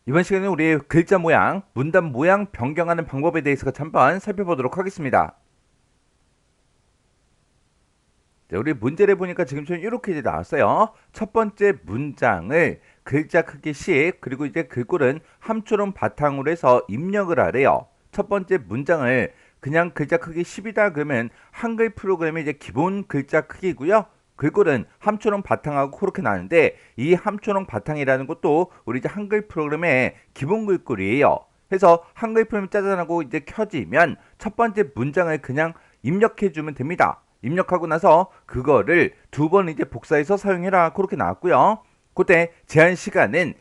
이번 시간에 우리 글자 모양, 문단 모양 변경하는 방법에 대해서 한번 살펴보도록 하겠습니다. 자, 우리 문제를 보니까 지금처럼 이렇게 이제 나왔어요. 첫 번째 문장을 글자 크기 10 그리고 이제 글꼴은 함초롱 바탕으로 해서 입력을 하래요. 첫 번째 문장을 그냥 글자 크기 10이다 그러면 한글 프로그램의 이제 기본 글자 크기고요. 글꼴은 함초롱 바탕하고 그렇게 나는데 이 함초롱 바탕이라는 것도 우리 이제 한글 프로그램의 기본 글꼴이에요. 그래서 한글 프로그램 짜잔하고 이제 켜지면 첫 번째 문장을 그냥 입력해 주면 됩니다. 입력하고 나서 그거를 두 번 이제 복사해서 사용해라 그렇게 나왔고요. 그때 제한 시간은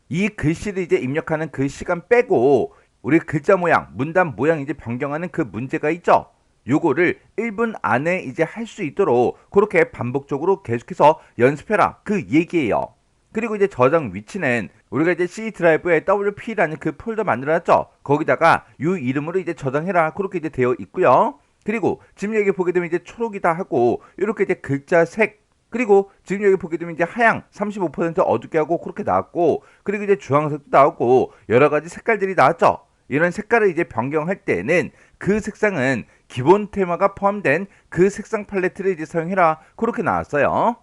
이 글씨를 이제 입력하는 그 시간 빼고 우리 글자 모양, 문단 모양 이제 변경하는 그 문제가 있죠. 요거를 1분 안에 이제 할 수 있도록 그렇게 반복적으로 계속해서 연습해라 그 얘기예요. 그리고 이제 저장 위치는 우리가 이제 C 드라이브에 WP라는 그 폴더 만들어놨죠. 거기다가 이 이름으로 이제 저장해라 그렇게 이제 되어 있고요. 그리고 지금 여기 보게 되면 이제 초록이다 하고 이렇게 이제 글자 색 그리고 지금 여기 보게 되면 이제 하양 35% 어둡게 하고 그렇게 나왔고 그리고 이제 주황색도 나오고 여러 가지 색깔들이 나왔죠. 이런 색깔을 이제 변경할 때는 그 색상은 기본 테마가 포함된 그 색상 팔레트를 이제 사용해라 그렇게 나왔어요.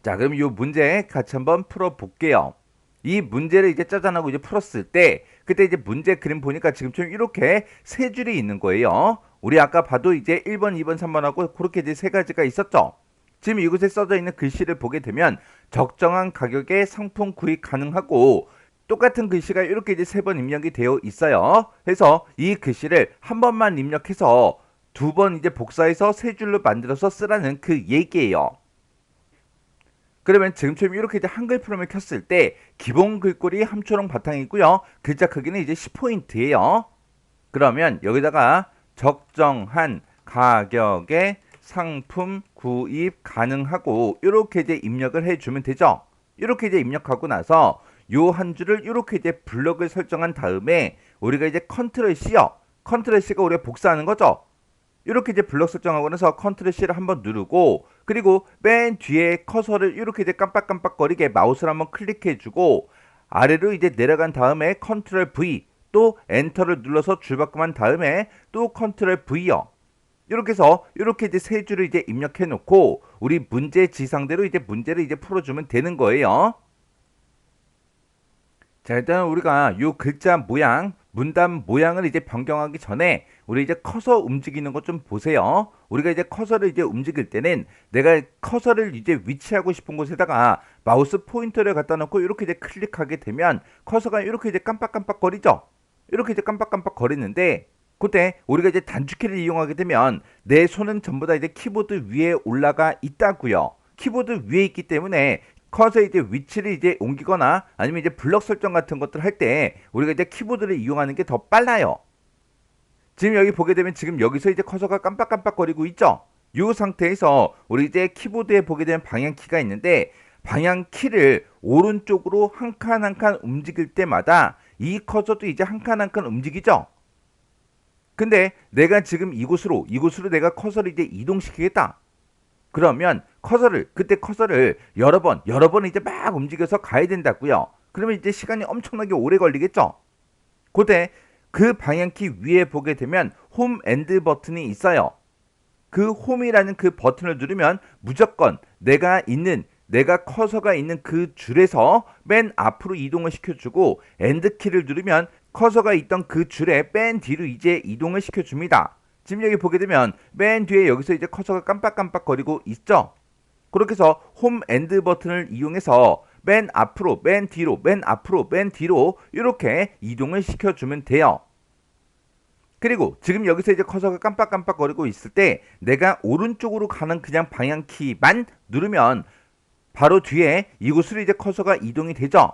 자, 그럼 이 문제 같이 한번 풀어 볼게요. 이 문제를 이제 짜잔하고 이제 풀었을 때 그때 이제 문제 그림 보니까 지금처럼 이렇게 세 줄이 있는 거예요. 우리 아까 봐도 이제 1번, 2번, 3번하고 그렇게 이제 세 가지가 있었죠. 지금 이곳에 써져 있는 글씨를 보게 되면 적정한 가격에 상품 구입 가능하고 똑같은 글씨가 이렇게 이제 세 번 입력이 되어 있어요. 그래서 이 글씨를 한 번만 입력해서 두 번 이제 복사해서 세 줄로 만들어서 쓰라는 그 얘기예요. 그러면 지금처럼 이렇게 이제 한글 프로그램을 켰을 때 기본 글꼴이 함초롱 바탕이고요. 글자 크기는 이제 10포인트예요. 그러면 여기다가 적정한 가격에 상품 구입 가능하고 이렇게 이제 입력을 해주면 되죠. 이렇게 이제 입력하고 나서 요 한 줄을 이렇게 이제 블럭을 설정한 다음에 우리가 이제 컨트롤 C요. 컨트롤 C가 우리가 복사하는 거죠. 이렇게 이제 블럭 설정하고 나서 컨트롤 C를 한번 누르고 그리고 맨 뒤에 커서를 이렇게 이제 깜빡깜빡거리게 마우스를 한번 클릭해주고 아래로 이제 내려간 다음에 컨트롤 V 또 엔터를 눌러서 줄바꿈한 다음에 또 컨트롤 V요. 이렇게 해서 이렇게 이제 세 줄을 이제 입력해 놓고 우리 문제 지상대로 이제 문제를 이제 풀어주면 되는 거예요. 자, 일단 우리가 요 글자 모양, 문단 모양을 이제 변경하기 전에 우리 이제 커서 움직이는 것 좀 보세요. 우리가 이제 커서를 이제 움직일 때는 내가 커서를 이제 위치하고 싶은 곳에다가 마우스 포인터를 갖다 놓고 이렇게 이제 클릭하게 되면 커서가 이렇게 이제 깜빡깜빡거리죠. 이렇게 이제 깜빡깜빡거리는데 그때 우리가 이제 단축키를 이용하게 되면 내 손은 전부 다 이제 키보드 위에 올라가 있다고요. 키보드 위에 있기 때문에 커서 이제 위치를 이제 옮기거나 아니면 이제 블럭 설정 같은 것들 할 때 우리가 이제 키보드를 이용하는 게 더 빨라요. 지금 여기 보게 되면 지금 여기서 이제 커서가 깜빡깜빡거리고 있죠. 이 상태에서 우리 이제 키보드에 보게 되면 방향키가 있는데 방향키를 오른쪽으로 한 칸 한 칸 움직일 때마다 이 커서도 이제 한 칸 한 칸 움직이죠. 근데 내가 지금 이곳으로 내가 커서를 이제 이동시키겠다. 그러면 그때 커서를 여러 번 이제 막 움직여서 가야 된다고요. 그러면 이제 시간이 엄청나게 오래 걸리겠죠. 그때 그 방향키 위에 보게 되면 홈 엔드 버튼이 있어요. 그 홈이라는 그 버튼을 누르면 무조건 내가 커서가 있는 그 줄에서 맨 앞으로 이동을 시켜주고 엔드키를 누르면 커서가 있던 그 줄에 맨 뒤로 이제 이동을 시켜줍니다. 지금 여기 보게 되면 맨 뒤에 여기서 이제 커서가 깜빡깜빡거리고 있죠. 그렇게 해서 홈 엔드 버튼을 이용해서 맨 앞으로 맨 뒤로 맨 앞으로 맨 뒤로 이렇게 이동을 시켜주면 돼요. 그리고 지금 여기서 이제 커서가 깜빡깜빡거리고 있을 때 내가 오른쪽으로 가는 그냥 방향키만 누르면 바로 뒤에 이곳으로 이제 커서가 이동이 되죠.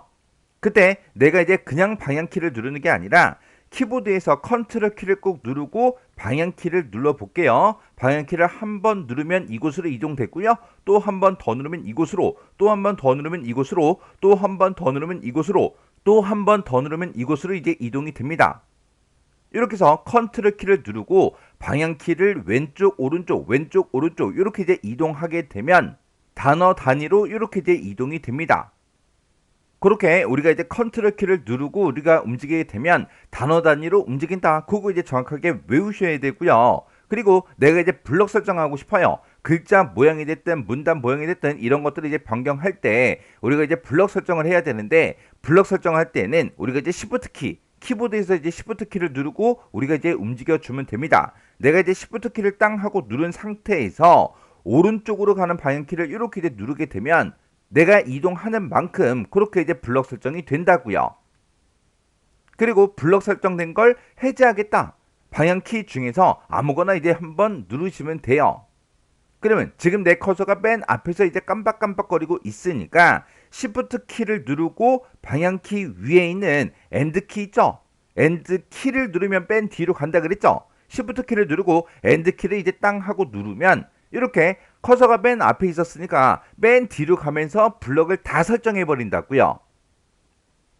그때 내가 이제 그냥 방향키를 누르는 게 아니라 키보드에서 컨트롤 키를 꼭 누르고 방향키를 눌러 볼게요. 방향키를 한 번 누르면 이곳으로 이동됐고요. 또 한 번 더 누르면 이곳으로, 또 한 번 더 누르면 이곳으로, 또 한 번 더 누르면 이곳으로, 또 한 번 더 누르면 이곳으로 이제 이동이 됩니다. 이렇게 해서 컨트롤 키를 누르고 방향키를 왼쪽 오른쪽 이렇게 이제 이동하게 되면 단어 단위로 이렇게 이제 이동이 됩니다. 그렇게 우리가 이제 컨트롤 키를 누르고 우리가 움직이게 되면 단어 단위로 움직인다. 그거 이제 정확하게 외우셔야 되고요. 그리고 내가 이제 블럭 설정하고 싶어요. 글자 모양이 됐든 문단 모양이 됐든 이런 것들을 이제 변경할 때 우리가 이제 블럭 설정을 해야 되는데 블럭 설정할 때는 우리가 이제 Shift 키 키보드에서 이제 Shift 키를 누르고 우리가 이제 움직여 주면 됩니다. 내가 이제 Shift 키를 땅 하고 누른 상태에서 오른쪽으로 가는 방향키를 이렇게 이제 누르게 되면 내가 이동하는 만큼 그렇게 이제 블럭 설정이 된다고요. 그리고 블럭 설정된 걸 해제하겠다. 방향키 중에서 아무거나 이제 한번 누르시면 돼요. 그러면 지금 내 커서가 맨 앞에서 이제 깜빡깜빡거리고 있으니까 Shift 키를 누르고 방향키 위에 있는 End 키 있죠? End 키를 누르면 맨 뒤로 간다 그랬죠? Shift 키를 누르고 End 키를 이제 땅 하고 누르면 이렇게 커서가 맨 앞에 있었으니까 맨 뒤로 가면서 블럭을 다 설정해 버린다고요.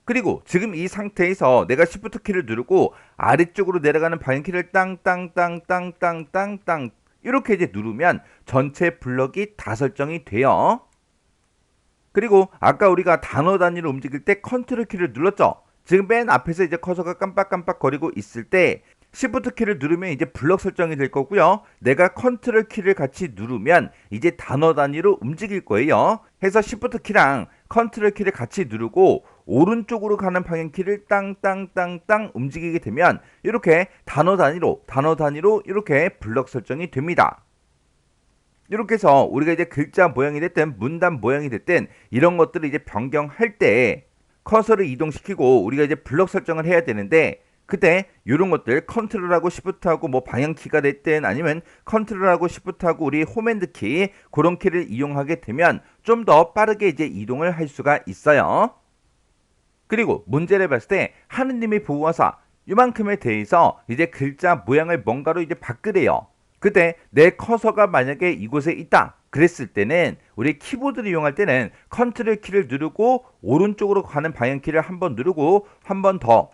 그리고 지금 이 상태에서 내가 Shift 키를 누르고 아래쪽으로 내려가는 방향키를 땅땅땅땅땅땅땅 이렇게 이제 누르면 전체 블럭이 다 설정이 돼요. 그리고 아까 우리가 단어 단위로 움직일 때 컨트롤 키를 눌렀죠. 지금 맨 앞에서 이제 커서가 깜빡깜빡 거리고 있을 때 Shift 키를 누르면 이제 블럭 설정이 될 거고요. 내가 컨트롤 키를 같이 누르면 이제 단어 단위로 움직일 거예요. 해서 Shift 키랑 컨트롤 키를 같이 누르고 오른쪽으로 가는 방향키를 땅땅땅땅 움직이게 되면 이렇게 단어 단위로 이렇게 블럭 설정이 됩니다. 이렇게 해서 우리가 이제 글자 모양이 됐든 문단 모양이 됐든 이런 것들을 이제 변경할 때 커서를 이동시키고 우리가 이제 블럭 설정을 해야 되는데 그때 이런 것들 컨트롤하고 시프트하고 뭐 방향키가 됐든 아니면 컨트롤하고 시프트하고 우리 홈핸드 키 그런 키를 이용하게 되면 좀 더 빠르게 이제 이동을 할 수가 있어요. 그리고 문제를 봤을 때 하느님이 보호하사 이만큼에 대해서 이제 글자 모양을 뭔가로 이제 바꾸래요. 그때 내 커서가 만약에 이곳에 있다 그랬을 때는 우리 키보드를 이용할 때는 컨트롤 키를 누르고 오른쪽으로 가는 방향키를 한번 누르고 한 번 더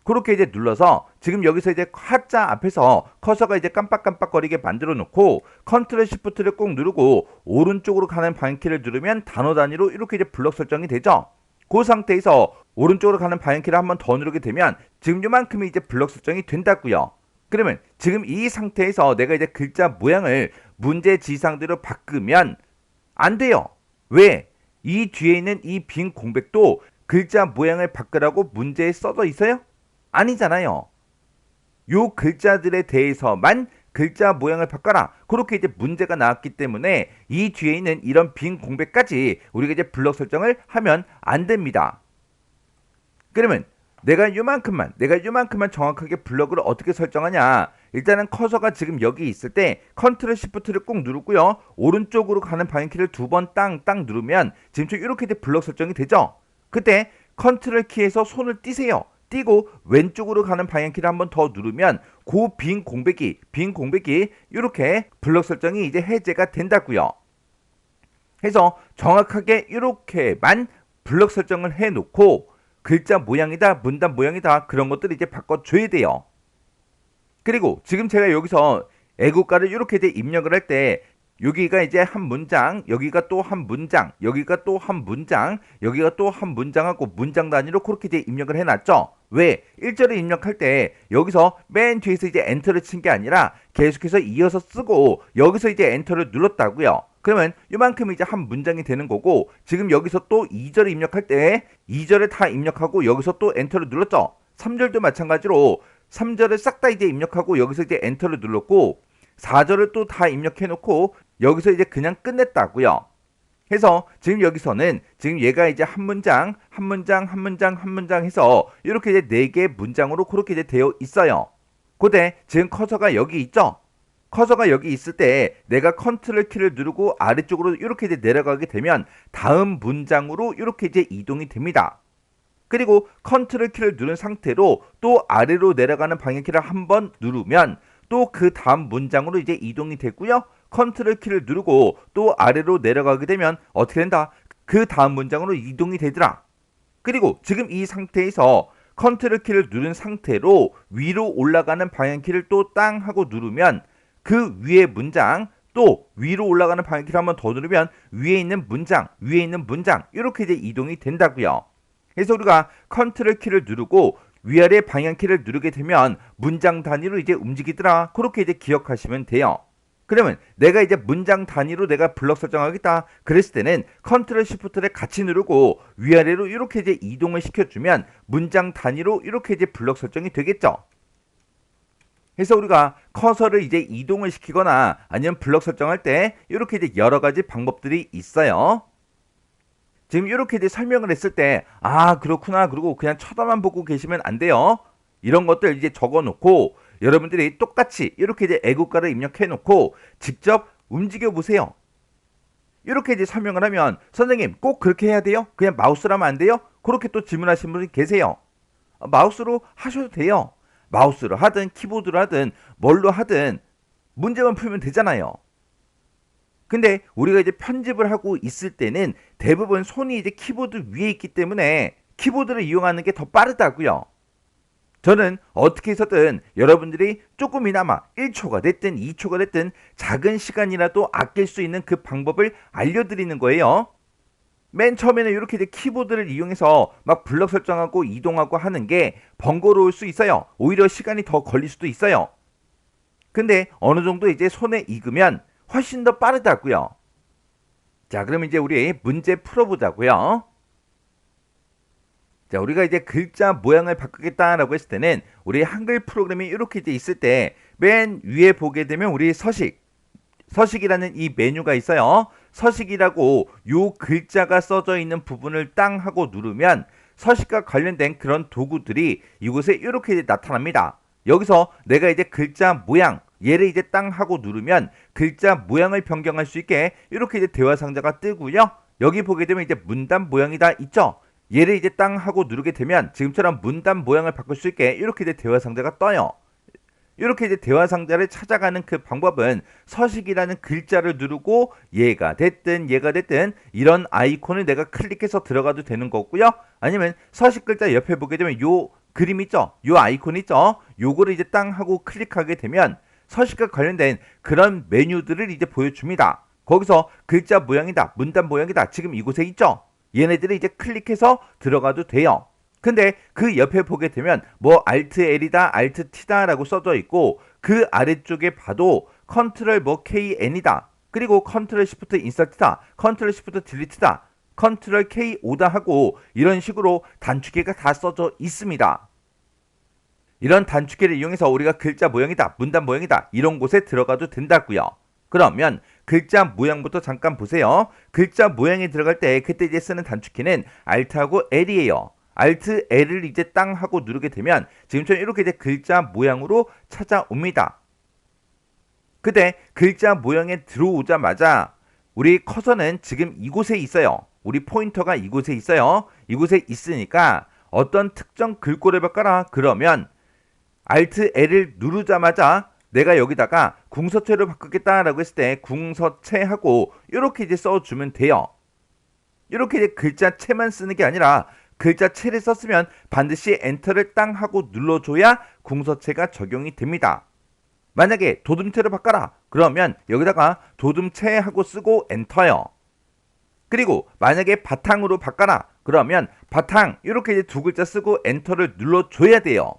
그렇게 이제 눌러서 지금 여기서 이제 하자 앞에서 커서가 이제 깜빡깜빡거리게 만들어 놓고 컨트롤 시프트를 꼭 누르고 오른쪽으로 가는 방향키를 누르면 단어 단위로 이렇게 이제 블럭 설정이 되죠. 그 상태에서 오른쪽으로 가는 방향키를 한번 더 누르게 되면 지금 요만큼이 이제 블럭 설정이 된다고요. 그러면 지금 이 상태에서 내가 이제 글자 모양을 문제 지시사항대로 바꾸면 안 돼요. 왜? 이 뒤에 있는 이 빈 공백도 글자 모양을 바꾸라고 문제에 써져 있어요? 아니잖아요. 요 글자들에 대해서만 글자 모양을 바꿔라. 그렇게 이제 문제가 나왔기 때문에 이 뒤에 있는 이런 빈 공백까지 우리가 이제 블럭 설정을 하면 안 됩니다. 그러면 내가 요만큼만 정확하게 블럭을 어떻게 설정하냐. 일단은 커서가 지금 여기 있을 때 컨트롤 시프트를 꼭 누르고요. 오른쪽으로 가는 방향키를 두 번 땅땅 누르면 지금 이렇게 블럭 설정이 되죠. 그때 컨트롤 키에서 손을 띄세요. 띄고 왼쪽으로 가는 방향키를 한번 더 누르면 그 빈 공백이 이렇게 블럭 설정이 이제 해제가 된다고요. 해서 정확하게 이렇게만 블럭 설정을 해놓고 글자 모양이다 문단 모양이다 그런 것들을 이제 바꿔줘야 돼요. 그리고 지금 제가 여기서 애국가를 이렇게 이제 입력을 할 때 여기가 이제 한 문장, 여기가 또 한 문장, 여기가 또 한 문장, 여기가 또 한 문장하고 문장 단위로 그렇게 이제 입력을 해놨죠. 왜? 1절을 입력할 때 여기서 맨 뒤에서 이제 엔터를 친 게 아니라 계속해서 이어서 쓰고 여기서 이제 엔터를 눌렀다고요. 그러면 이만큼 이제 한 문장이 되는 거고 지금 여기서 또 2절을 입력할 때 2절을 다 입력하고 여기서 또 엔터를 눌렀죠. 3절도 마찬가지로 3절을 싹 다 이제 입력하고 여기서 이제 엔터를 눌렀고 4절을 또 다 입력해 놓고 여기서 이제 그냥 끝냈다고요. 해서 지금 여기서는 지금 얘가 이제 한 문장 해서 이렇게 이제 4개의 문장으로 그렇게 이제 되어 있어요. 그때 지금 커서가 여기 있죠? 커서가 여기 있을 때 내가 컨트롤 키를 누르고 아래쪽으로 이렇게 이제 내려가게 되면 다음 문장으로 이렇게 이제 이동이 됩니다. 그리고 컨트롤 키를 누른 상태로 또 아래로 내려가는 방향키를 한번 누르면 또 그 다음 문장으로 이제 이동이 되고요. 컨트롤 키를 누르고 또 아래로 내려가게 되면 어떻게 된다? 그 다음 문장으로 이동이 되더라. 그리고 지금 이 상태에서 컨트롤 키를 누른 상태로 위로 올라가는 방향키를 또 땅 하고 누르면 그 위에 문장 또 위로 올라가는 방향키를 한번 더 누르면 위에 있는 문장, 이렇게 이제 이동이 된다고요. 그래서 우리가 컨트롤 키를 누르고 위아래 방향키를 누르게 되면 문장 단위로 이제 움직이더라. 그렇게 이제 기억하시면 돼요. 그러면 내가 이제 문장 단위로 내가 블럭 설정하겠다. 그랬을 때는 컨트롤 시프트를 같이 누르고 위아래로 이렇게 이제 이동을 시켜주면 문장 단위로 이렇게 이제 블럭 설정이 되겠죠. 그래서 우리가 커서를 이제 이동을 시키거나 아니면 블럭 설정할 때 이렇게 이제 여러 가지 방법들이 있어요. 지금 이렇게 이제 설명을 했을 때, 아, 그렇구나. 그리고 그냥 쳐다만 보고 계시면 안 돼요. 이런 것들 이제 적어 놓고 여러분들이 똑같이 이렇게 이제 애국가를 입력해 놓고 직접 움직여 보세요. 이렇게 이제 설명을 하면 선생님 꼭 그렇게 해야 돼요? 그냥 마우스로 하면 안 돼요? 그렇게 또 질문하시는 분이 계세요. 마우스로 하셔도 돼요. 마우스로 하든 키보드로 하든 뭘로 하든 문제만 풀면 되잖아요. 근데 우리가 이제 편집을 하고 있을 때는 대부분 손이 이제 키보드 위에 있기 때문에 키보드를 이용하는 게 더 빠르다고요. 저는 어떻게 해서든 여러분들이 조금이나마 1초가 됐든 2초가 됐든 작은 시간이라도 아낄 수 있는 그 방법을 알려드리는 거예요. 맨 처음에는 이렇게 이제 키보드를 이용해서 막 블럭 설정하고 이동하고 하는 게 번거로울 수 있어요. 오히려 시간이 더 걸릴 수도 있어요. 근데 어느 정도 이제 손에 익으면 훨씬 더 빠르다고요. 자, 그럼 이제 우리 문제 풀어보자고요. 자, 우리가 이제 글자 모양을 바꾸겠다라고 했을 때는 우리 한글 프로그램이 이렇게 이제 있을 때 맨 위에 보게 되면 우리 서식이라는 이 메뉴가 있어요. 서식이라고 요 글자가 써져 있는 부분을 땅 하고 누르면 서식과 관련된 그런 도구들이 이곳에 이렇게 이제 나타납니다. 여기서 내가 이제 글자 모양 얘를 이제 땅 하고 누르면 글자 모양을 변경할 수 있게 이렇게 이제 대화 상자가 뜨고요. 여기 보게 되면 이제 문단 모양이다 있죠. 얘를 이제 땅 하고 누르게 되면 지금처럼 문단 모양을 바꿀 수 있게 이렇게 이제 대화 상자가 떠요. 이렇게 이제 대화 상자를 찾아가는 그 방법은 서식이라는 글자를 누르고 얘가 됐든 이런 아이콘을 내가 클릭해서 들어가도 되는 거고요. 아니면 서식 글자 옆에 보게 되면 요 그림 있죠? 요 아이콘 있죠? 요거를 이제 땅 하고 클릭하게 되면 서식과 관련된 그런 메뉴들을 이제 보여줍니다. 거기서 글자 모양이다, 문단 모양이다. 지금 이곳에 있죠? 얘네들을 이제 클릭해서 들어가도 돼요. 근데 그 옆에 보게 되면 뭐 Alt L이다, Alt T다 라고 써져 있고 그 아래쪽에 봐도 Ctrl 뭐 KN이다. 그리고 Ctrl Shift Insert다, Ctrl Shift Delete다, Ctrl K5다 하고 이런 식으로 단축키가 다 써져 있습니다. 이런 단축키를 이용해서 우리가 글자 모양이다, 문단 모양이다 이런 곳에 들어가도 된다고요. 그러면 글자 모양부터 잠깐 보세요. 글자 모양에 들어갈 때 그때 이제 쓰는 단축키는 Alt하고 L이에요. Alt L을 이제 땅 하고 누르게 되면 지금처럼 이렇게 이제 글자 모양으로 찾아옵니다. 근데 글자 모양에 들어오자마자 우리 커서는 지금 이곳에 있어요. 우리 포인터가 이곳에 있어요. 이곳에 있으니까 어떤 특정 글꼴을 바꿔라 그러면 Alt L을 누르자마자 내가 여기다가 궁서체로 바꾸겠다라고 했을 때 궁서체하고 이렇게 이제 써주면 돼요. 이렇게 이제 글자체만 쓰는 게 아니라 글자체를 썼으면 반드시 엔터를 땅 하고 눌러줘야 궁서체가 적용이 됩니다. 만약에 도둠체로 바꿔라 그러면 여기다가 도둠체 하고 쓰고 엔터요. 그리고 만약에 바탕으로 바꿔라 그러면 바탕 이렇게 이제 두 글자 쓰고 엔터를 눌러줘야 돼요.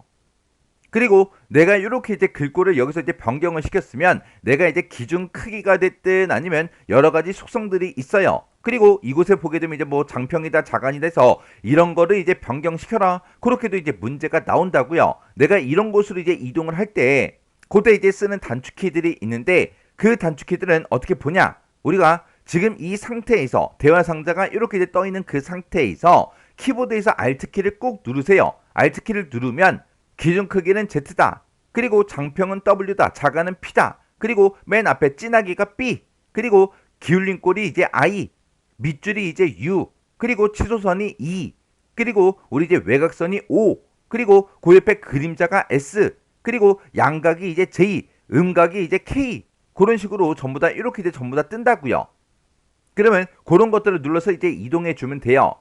그리고 내가 이렇게 이제 글꼴을 여기서 이제 변경을 시켰으면 내가 이제 기준 크기가 됐든 아니면 여러 가지 속성들이 있어요. 그리고 이곳에 보게 되면 이제 뭐 장평이다 자간이 돼서 이런 거를 이제 변경시켜라. 그렇게도 이제 문제가 나온다고요. 내가 이런 곳으로 이제 이동을 할 때 그때 이제 쓰는 단축키들이 있는데 그 단축키들은 어떻게 보냐? 우리가 지금 이 상태에서 대화 상자가 이렇게 이제 떠 있는 그 상태에서 키보드에서 Alt키를 꼭 누르세요. Alt키를 누르면 기준 크기는 Z다. 그리고 장평은 W다. 자간은 P다. 그리고 맨 앞에 진하기가 B. 그리고 기울린 꼴이 이제 I. 밑줄이 이제 U. 그리고 치솟선이 E. 그리고 우리 이제 외곽선이 O. 그리고 그 옆에 그림자가 S. 그리고 양각이 이제 J. 음각이 이제 K. 그런 식으로 전부 다 이렇게 이제 전부 다 뜬다고요. 그러면 그런 것들을 눌러서 이제 이동해 주면 돼요.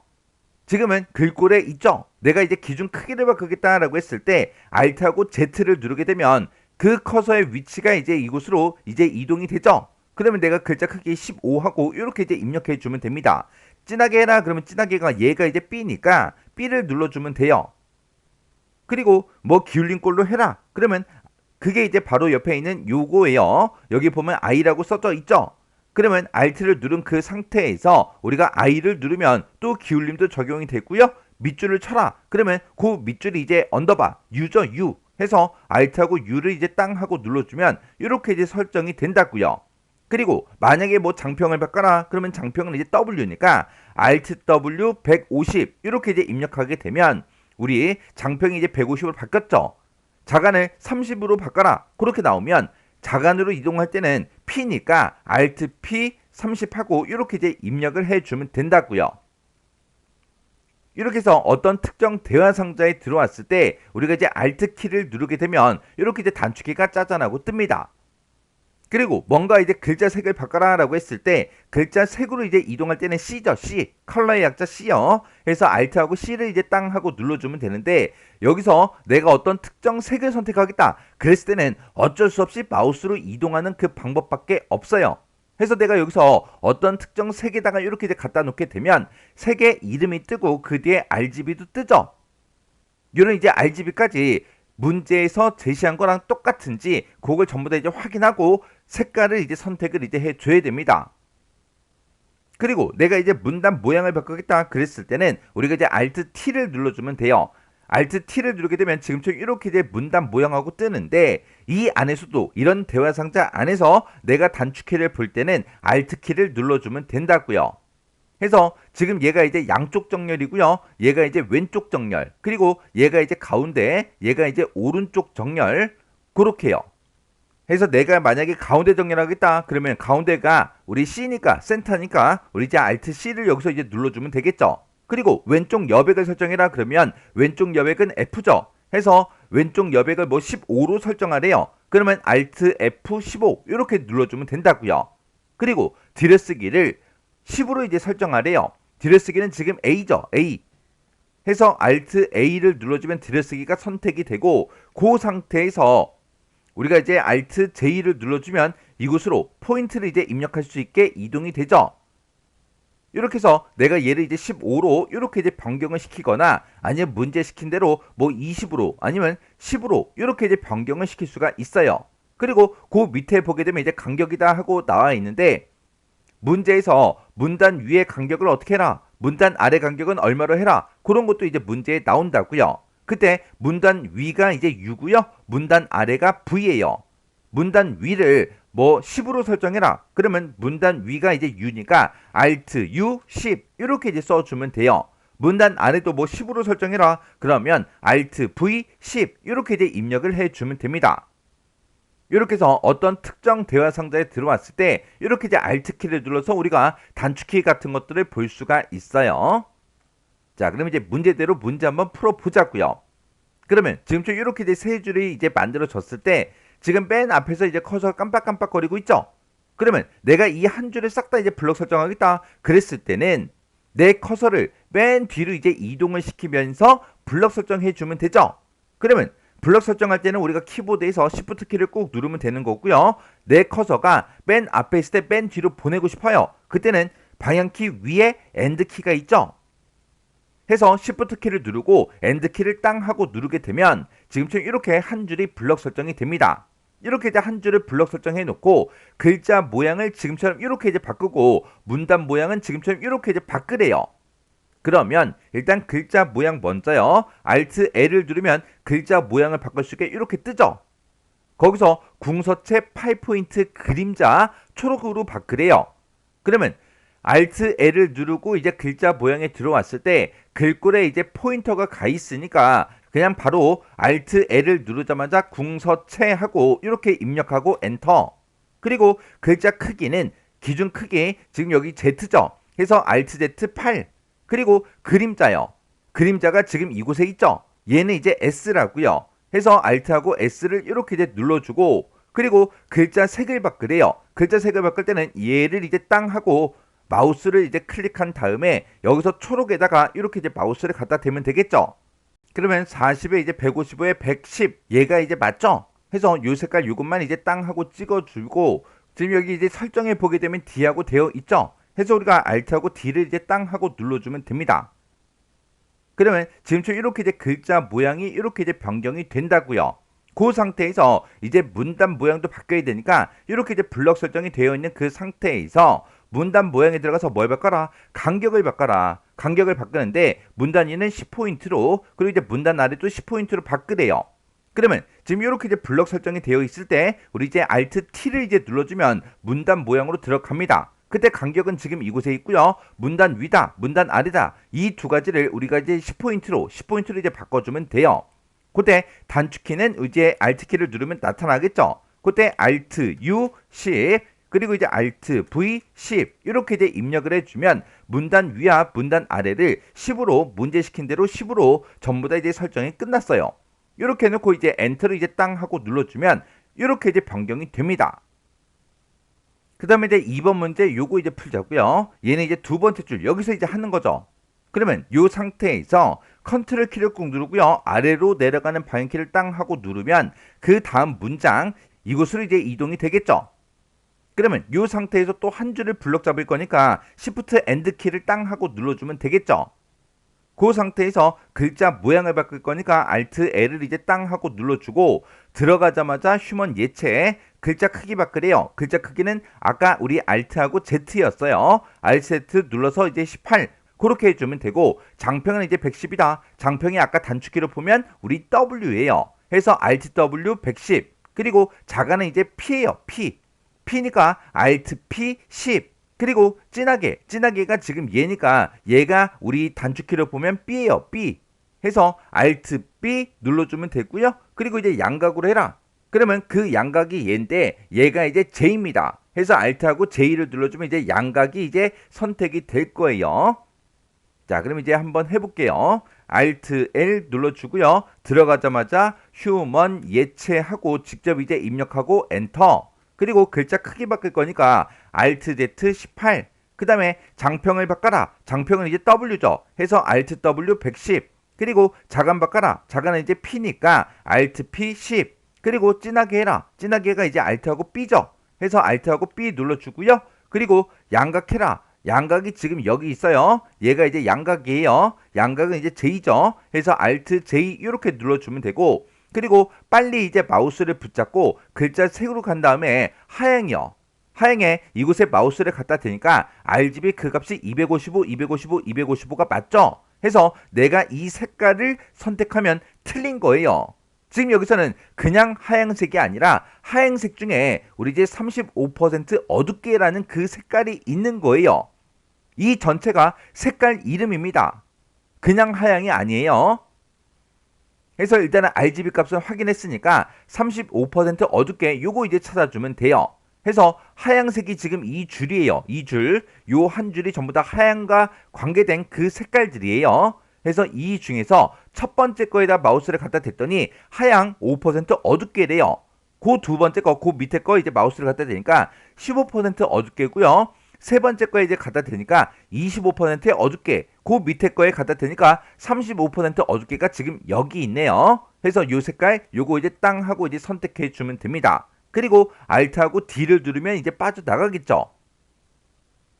지금은 글꼴에 있죠. 내가 이제 기준 크기를 바꾸겠다라고 했을 때 Alt하고 Z를 누르게 되면 그 커서의 위치가 이제 이곳으로 이제 이동이 되죠. 그러면 내가 글자 크기 15하고 이렇게 이제 입력해 주면 됩니다. 진하게 해라 그러면 진하게가 얘가 이제 B니까 B를 눌러주면 돼요. 그리고 뭐 기울린 꼴로 해라 그러면 그게 이제 바로 옆에 있는 요거예요. 여기 보면 I라고 써져 있죠. 그러면 Alt를 누른 그 상태에서 우리가 I를 누르면 또 기울림도 적용이 되고요. 밑줄을 쳐라 그러면 그 밑줄이 이제 언더바 유저 U 해서 Alt하고 U를 이제 땅 하고 눌러주면 이렇게 이제 설정이 된다고요. 그리고 만약에 뭐 장평을 바꿔라 그러면 장평은 이제 W니까 Alt W 150 이렇게 이제 입력하게 되면 우리 장평이 이제 150으로 바뀌었죠. 자간을 30으로 바꿔라 그렇게 나오면 자간으로 이동할 때는 P니까 Alt P 30하고 이렇게 이제 입력을 해주면 된다고요. 이렇게 해서 어떤 특정 대화 상자에 들어왔을 때 우리가 이제 Alt 키를 누르게 되면 이렇게 이제 단축키가 짜잔하고 뜹니다. 그리고 뭔가 이제 글자 색을 바꿔라 라고 했을 때 글자 색으로 이제 이동할 때는 C죠. C. 컬러의 약자 C요. 해서 Alt하고 C를 이제 땅 하고 눌러주면 되는데 여기서 내가 어떤 특정 색을 선택하겠다 그랬을 때는 어쩔 수 없이 마우스로 이동하는 그 방법밖에 없어요. 해서 내가 여기서 어떤 특정 색에다가 이렇게 이제 갖다 놓게 되면 색의 이름이 뜨고 그 뒤에 RGB도 뜨죠. 이런 이제 RGB까지 문제에서 제시한 거랑 똑같은지 그걸 전부 다 이제 확인하고 색깔을 이제 선택을 이제 해줘야 됩니다. 그리고 내가 이제 문단 모양을 바꾸겠다 그랬을 때는 우리가 이제 Alt T를 눌러주면 돼요. Alt T를 누르게 되면 지금처럼 이렇게 이제 문단 모양하고 뜨는데 이 안에서도 이런 대화 상자 안에서 내가 단축키를 볼 때는 Alt 키를 눌러주면 된다고요. 해서 지금 얘가 이제 양쪽 정렬이고요. 얘가 이제 왼쪽 정렬. 그리고 얘가 이제 가운데, 얘가 이제 오른쪽 정렬. 그렇게요. 해서 내가 만약에 가운데 정렬하겠다. 그러면 가운데가 우리 C니까 센터니까 우리 이제 Alt C를 여기서 이제 눌러주면 되겠죠. 그리고 왼쪽 여백을 설정해라 그러면 왼쪽 여백은 F죠. 해서 왼쪽 여백을 뭐 15로 설정하래요. 그러면 Alt F15 이렇게 눌러주면 된다고요. 그리고 들여쓰기를 10으로 이제 설정하래요. 들여쓰기는 지금 A죠. A. 해서 Alt A를 눌러주면 들여쓰기가 선택이 되고 그 상태에서 우리가 이제 Alt J를 눌러주면 이곳으로 포인트를 이제 입력할 수 있게 이동이 되죠. 이렇게 해서 내가 얘를 이제 15로 이렇게 이제 변경을 시키거나 아니면 문제 시킨 대로 뭐 20으로 아니면 10으로 이렇게 이제 변경을 시킬 수가 있어요. 그리고 그 밑에 보게 되면 이제 간격이다 하고 나와 있는데 문제에서 문단 위의 간격을 어떻게 해라 문단 아래 간격은 얼마로 해라 그런 것도 이제 문제에 나온다고요. 그때 문단 위가 이제 U고요. 문단 아래가 V예요. 문단 위를 뭐 10으로 설정해라. 그러면 문단 위가 이제 U니까 Alt U 10 이렇게 이제 써주면 돼요. 문단 아래도 뭐 10으로 설정해라. 그러면 Alt V 10 이렇게 이제 입력을 해주면 됩니다. 이렇게 해서 어떤 특정 대화 상자에 들어왔을 때 이렇게 이제 Alt 키를 눌러서 우리가 단축키 같은 것들을 볼 수가 있어요. 자, 그럼 이제 문제대로 문제 한번 풀어보자고요. 그러면 지금처럼 이렇게 이제 세 줄이 이제 만들어졌을 때 지금 맨 앞에서 이제 커서가 깜빡깜빡거리고 있죠. 그러면 내가 이 한 줄을 싹 다 이제 블럭 설정하겠다 그랬을 때는 내 커서를 맨 뒤로 이제 이동을 시키면서 블럭 설정해 주면 되죠. 그러면 블럭 설정할 때는 우리가 키보드에서 Shift 키를 꾹 누르면 되는 거고요. 내 커서가 맨 앞에 있을 때 맨 뒤로 보내고 싶어요. 그때는 방향키 위에 End 키가 있죠. 해서 Shift 키를 누르고 End 키를 땅 하고 누르게 되면 지금처럼 이렇게 한 줄이 블럭 설정이 됩니다. 이렇게 이제 한 줄을 블럭 설정해 놓고 글자 모양을 지금처럼 이렇게 이제 바꾸고 문단 모양은 지금처럼 이렇게 이제 바꾸래요. 그러면 일단 글자 모양 먼저요. Alt L을 누르면 글자 모양을 바꿀 수 있게 이렇게 뜨죠. 거기서 궁서체 8포인트 그림자 초록으로 바꾸래요. 그러면 Alt L을 누르고 이제 글자 모양에 들어왔을 때 글꼴에 이제 포인터가 가 있으니까 그냥 바로 Alt L을 누르자마자 궁서체 하고 이렇게 입력하고 엔터. 그리고 글자 크기는 기준 크기 지금 여기 Z죠. 해서 Alt Z 8. 그리고 그림자요. 그림자가 지금 이곳에 있죠. 얘는 이제 S라고요. 해서 Alt하고 S를 이렇게 이제 눌러주고 그리고 글자 색을 바꾸래요. 글자 색을 바꿀 때는 얘를 이제 땅 하고 마우스를 이제 클릭한 다음에 여기서 초록에다가 이렇게 이제 마우스를 갖다 대면 되겠죠. 그러면 40에 이제 155에 110 얘가 이제 맞죠? 해서 요 색깔 요것만 이제 땅 하고 찍어주고 지금 여기 이제 설정해 보게 되면 D하고 되어 있죠. 해서 우리가 Alt하고 D를 이제 땅 하고 눌러주면 됩니다. 그러면 지금처럼 이렇게 이제 글자 모양이 이렇게 이제 변경이 된다고요. 그 상태에서 이제 문단 모양도 바뀌어야 되니까 이렇게 이제 블럭 설정이 되어 있는 그 상태에서 문단 모양에 들어가서 뭘 바꿔라? 간격을 바꿔라. 간격을 바꾸는데 문단 위는 10포인트로 그리고 이제 문단 아래도 10포인트로 바꾸래요. 그러면 지금 이렇게 이제 블럭 설정이 되어 있을 때 우리 이제 Alt T를 이제 눌러주면 문단 모양으로 들어갑니다. 그때 간격은 지금 이곳에 있고요. 문단 위다, 문단 아래다. 이 두 가지를 우리가 이제 10포인트로 이제 바꿔주면 돼요. 그때 단축키는 이제 Alt키를 누르면 나타나겠죠. 그때 Alt U 10 그리고 이제 Alt V 10 이렇게 이제 입력을 해주면 문단 위와 문단 아래를 10으로 문제시킨 대로 10으로 전부 다 이제 설정이 끝났어요. 이렇게 해놓고 이제 엔터를 이제 땅 하고 눌러주면 이렇게 이제 변경이 됩니다. 그 다음에 이제 2번 문제 요거 이제 풀자고요. 얘는 이제 두 번째 줄 여기서 이제 하는 거죠. 그러면 요 상태에서 컨트롤 키를 꾹 누르고요. 아래로 내려가는 방향키를 땅 하고 누르면 그 다음 문장 이곳으로 이제 이동이 되겠죠. 그러면 요 상태에서 또 한 줄을 블럭 잡을 거니까 Shift End 키를 땅 하고 눌러주면 되겠죠. 그 상태에서 글자 모양을 바꿀 거니까 Alt L을 이제 땅 하고 눌러주고 들어가자마자 휴먼 예체 글자 크기 바꾸래요. 글자 크기는 아까 우리 Alt하고 Z였어요. Alt Z 눌러서 이제 18 그렇게 해주면 되고 장평은 이제 110이다. 장평이 아까 단축키로 보면 우리 W예요. 해서 Alt W 110 그리고 자가는 이제 P예요. P니까 Alt P 10 그리고 진하게가 지금 얘니까 얘가 우리 단축키로 보면 B예요. B 해서 Alt B 눌러주면 되고요. 그리고 이제 양각으로 해라. 그러면 그 양각이 얘인데 얘가 이제 J입니다. 해서 Alt하고 J를 눌러주면 이제 양각이 이제 선택이 될 거예요. 자, 그럼 이제 한번 해볼게요. Alt L 눌러주고요. 들어가자마자 휴먼 예체하고 직접 이제 입력하고 엔터. 그리고 글자 크기 바꿀 거니까 Alt Z 18. 그 다음에 장평을 바꿔라. 장평은 이제 W죠. 해서 Alt W 110. 그리고 자간 바꿔라. 자간은 이제 P니까 Alt P 10. 그리고 진하게 해라. 진하게가 이제 Alt하고 B죠. 해서 Alt하고 B 눌러주고요. 그리고 양각해라. 양각이 지금 여기 있어요. 얘가 이제 양각이에요. 양각은 이제 J죠. 해서 Alt J 이렇게 눌러주면 되고 그리고 빨리 이제 마우스를 붙잡고 글자 색으로 간 다음에 하향이요. 하향에 이곳에 마우스를 갖다 대니까 RGB 그 값이 255, 255, 255가 맞죠? 해서 내가 이 색깔을 선택하면 틀린 거예요. 지금 여기서는 그냥 하얀색이 아니라 하얀색 중에 우리 이제 35% 어둡게라는 그 색깔이 있는 거예요. 이 전체가 색깔 이름입니다. 그냥 하얀이 아니에요. 그래서 일단은 RGB 값을 확인했으니까 35% 어둡게 요거 이제 찾아주면 돼요. 해서 하얀색이 지금 이 줄이에요. 이 줄. 요 한 줄이 전부 다 하얀과 관계된 그 색깔들이에요. 그래서 이 중에서 첫 번째 거에다 마우스를 갖다 댔더니 하양 5% 어둡게래요. 그 두 번째 거, 그 밑에 거 이제 마우스를 갖다 대니까 15% 어둡게고요. 세 번째 거에 이제 갖다 대니까 25%의 어둡게, 그 밑에 거에 갖다 대니까 35% 어둡게가 지금 여기 있네요. 그래서 요 색깔, 요거 이제 땅 하고 이제 선택해 주면 됩니다. 그리고 Alt하고 D를 누르면 이제 빠져나가겠죠.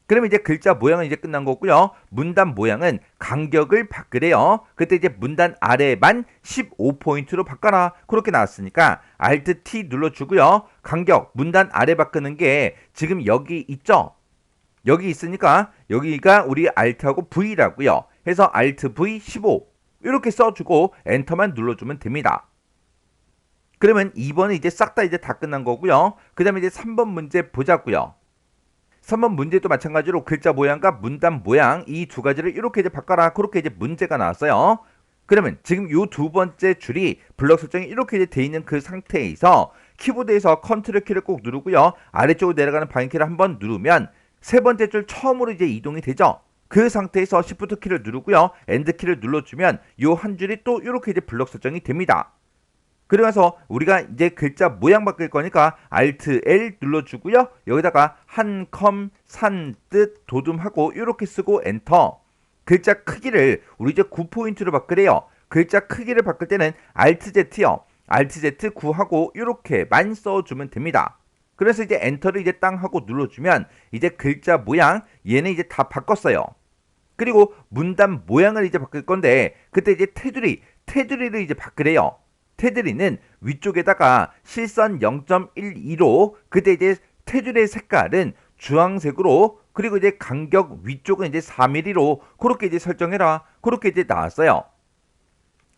그러면 이제 글자 모양은 이제 끝난 거고요. 문단 모양은 간격을 바꾸래요. 그때 이제 문단 아래만 15포인트로 바꿔라. 그렇게 나왔으니까 Alt T 눌러주고요. 간격, 문단 아래 바꾸는 게 지금 여기 있죠. 여기 있으니까 여기가 우리 Alt하고 V라고요. 해서 Alt V 15 이렇게 써주고 엔터만 눌러주면 됩니다. 그러면 2번은 이제 싹 다 이제 다 끝난 거고요. 그 다음에 이제 3번 문제 보자고요. 3번 문제도 마찬가지로 글자 모양과 문단 모양 이 두 가지를 이렇게 이제 바꿔라. 그렇게 이제 문제가 나왔어요. 그러면 지금 요 두 번째 줄이 블럭 설정이 이렇게 이제 돼 있는 그 상태에서 키보드에서 컨트롤 키를 꼭 누르고요. 아래쪽으로 내려가는 방향키를 한번 누르면 세 번째 줄 처음으로 이제 이동이 되죠. 그 상태에서 Shift 키를 누르고요. End 키를 눌러주면 요 한 줄이 또 이렇게 이제 블럭 설정이 됩니다. 그러면서 우리가 이제 글자 모양 바뀔 거니까 Alt L 눌러주고요. 여기다가 한컴, 산, 뜻, 도둠하고 이렇게 쓰고 엔터. 글자 크기를 우리 이제 9포인트로 바꾸래요. 글자 크기를 바꿀 때는 Alt Z요. Alt Z 9하고 이렇게만 써주면 됩니다. 그래서 이제 엔터를 이제 땅 하고 눌러주면 이제 글자 모양 얘는 이제 다 바꿨어요. 그리고 문단 모양을 이제 바꿀 건데 그때 이제 테두리를 이제 바꾸래요. 테두리는 위쪽에다가 실선 0.12로 그때 이제 테두리의 색깔은 주황색으로 그리고 이제 간격 위쪽은 이제 4mm로 그렇게 이제 설정해라. 그렇게 이제 나왔어요.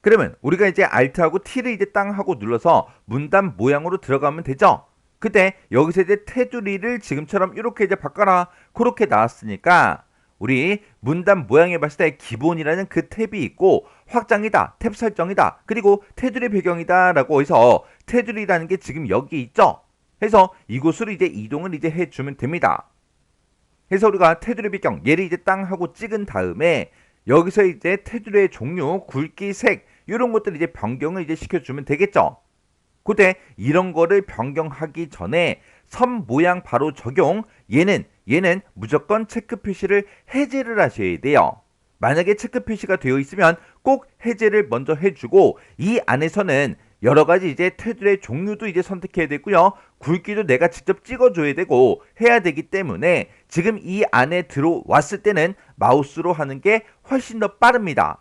그러면 우리가 이제 Alt하고 T를 이제 땅 하고 눌러서 문단 모양으로 들어가면 되죠. 그때 여기서 이제 테두리를 지금처럼 이렇게 이제 바꿔라. 그렇게 나왔으니까 우리 문단 모양에 봤을 때 기본이라는 그 탭이 있고 확장이다, 탭 설정이다, 그리고 테두리 배경이다 라고 해서 테두리라는 게 지금 여기 있죠. 해서 이곳으로 이제 이동을 이제 해주면 됩니다. 그래서 우리가 테두리 배경 얘를 이제 땅 하고 찍은 다음에 여기서 이제 테두리의 종류, 굵기, 색 이런 것들 이제 변경을 이제 시켜주면 되겠죠. 그때 이런 거를 변경하기 전에 선 모양 바로 적용 얘는 무조건 체크 표시를 해제를 하셔야 돼요. 만약에 체크 표시가 되어 있으면 꼭 해제를 먼저 해주고 이 안에서는 여러 가지 이제 테두리의 종류도 이제 선택해야 되고요. 굵기도 내가 직접 찍어줘야 되고 해야 되기 때문에 지금 이 안에 들어왔을 때는 마우스로 하는 게 훨씬 더 빠릅니다.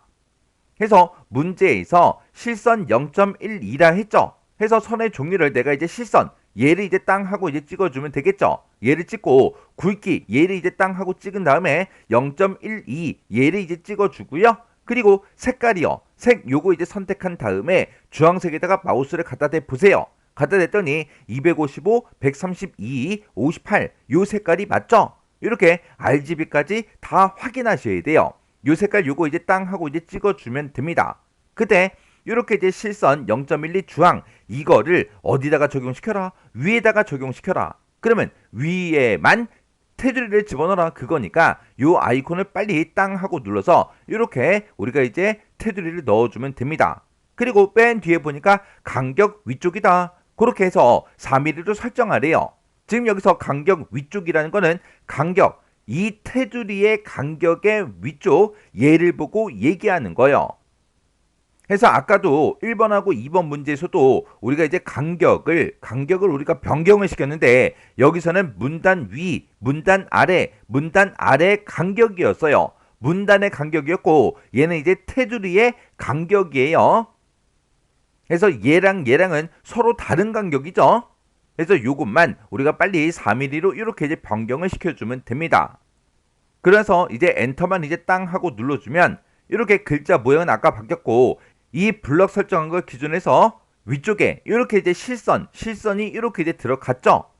그래서 문제에서 실선 0.12라 했죠. 해서 선의 종류를 내가 이제 실선 얘를 이제 땅 하고 이제 찍어주면 되겠죠. 얘를 찍고 굵기 얘를 이제 땅 하고 찍은 다음에 0.12 얘를 이제 찍어주고요. 그리고 색깔이요. 색 요거 이제 선택한 다음에 주황색에다가 마우스를 갖다 대 보세요. 갖다 댔더니 255, 132, 58 요 색깔이 맞죠? 이렇게 RGB까지 다 확인하셔야 돼요. 요 색깔 요거 이제 땅 하고 이제 찍어주면 됩니다. 그때 이렇게 이제 실선 0.12 주황 이거를 어디다가 적용시켜라? 위에다가 적용시켜라. 그러면 위에만 테두리를 집어넣어라 그거니까 요 아이콘을 빨리 땅 하고 눌러서 이렇게 우리가 이제 테두리를 넣어주면 됩니다. 그리고 맨 뒤에 보니까 간격 위쪽이다. 그렇게 해서 4mm로 설정하래요. 지금 여기서 간격 위쪽이라는 거는 간격 이 테두리의 간격의 위쪽 얘를 보고 얘기하는 거예요. 그래서 아까도 1번하고 2번 문제에서도 우리가 이제 간격을 우리가 변경을 시켰는데 여기서는 문단 위, 문단 아래 간격이었어요. 문단의 간격이었고 얘는 이제 테두리의 간격이에요. 그래서 얘랑은 서로 다른 간격이죠. 그래서 요것만 우리가 빨리 4mm로 이렇게 이제 변경을 시켜주면 됩니다. 그래서 이제 엔터만 이제 땅 하고 눌러주면 이렇게 글자 모양은 아까 바뀌었고 이 블럭 설정한 걸 기준해서 위쪽에 이렇게 이제 실선이 이렇게 이제 들어갔죠.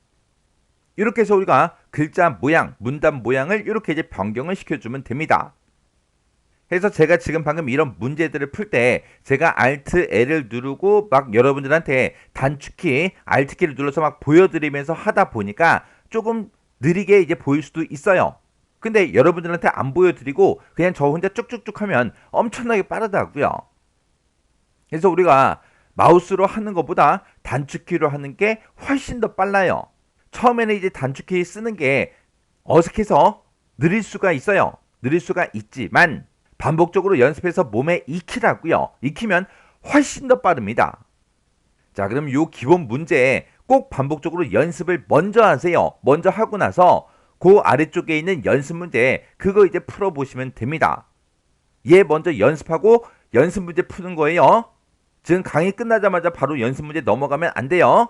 이렇게 해서 우리가 글자 모양, 문단 모양을 이렇게 이제 변경을 시켜주면 됩니다. 그래서 제가 지금 방금 이런 문제들을 풀 때 제가 Alt L을 누르고 막 여러분들한테 단축키 Alt키를 눌러서 막 보여드리면서 하다 보니까 조금 느리게 이제 보일 수도 있어요. 근데 여러분들한테 안 보여드리고 그냥 저 혼자 쭉쭉쭉 하면 엄청나게 빠르다고요. 그래서 우리가 마우스로 하는 것보다 단축키로 하는 게 훨씬 더 빨라요. 처음에는 이제 단축키 쓰는 게 어색해서 느릴 수가 있어요. 느릴 수가 있지만 반복적으로 연습해서 몸에 익히라고요. 익히면 훨씬 더 빠릅니다. 자, 그럼 요 기본 문제 꼭 반복적으로 연습을 먼저 하세요. 먼저 하고 나서 그 아래쪽에 있는 연습 문제 그거 이제 풀어보시면 됩니다. 얘 먼저 연습하고 연습 문제 푸는 거예요. 지금 강의 끝나자마자 바로 연습 문제 넘어가면 안 돼요.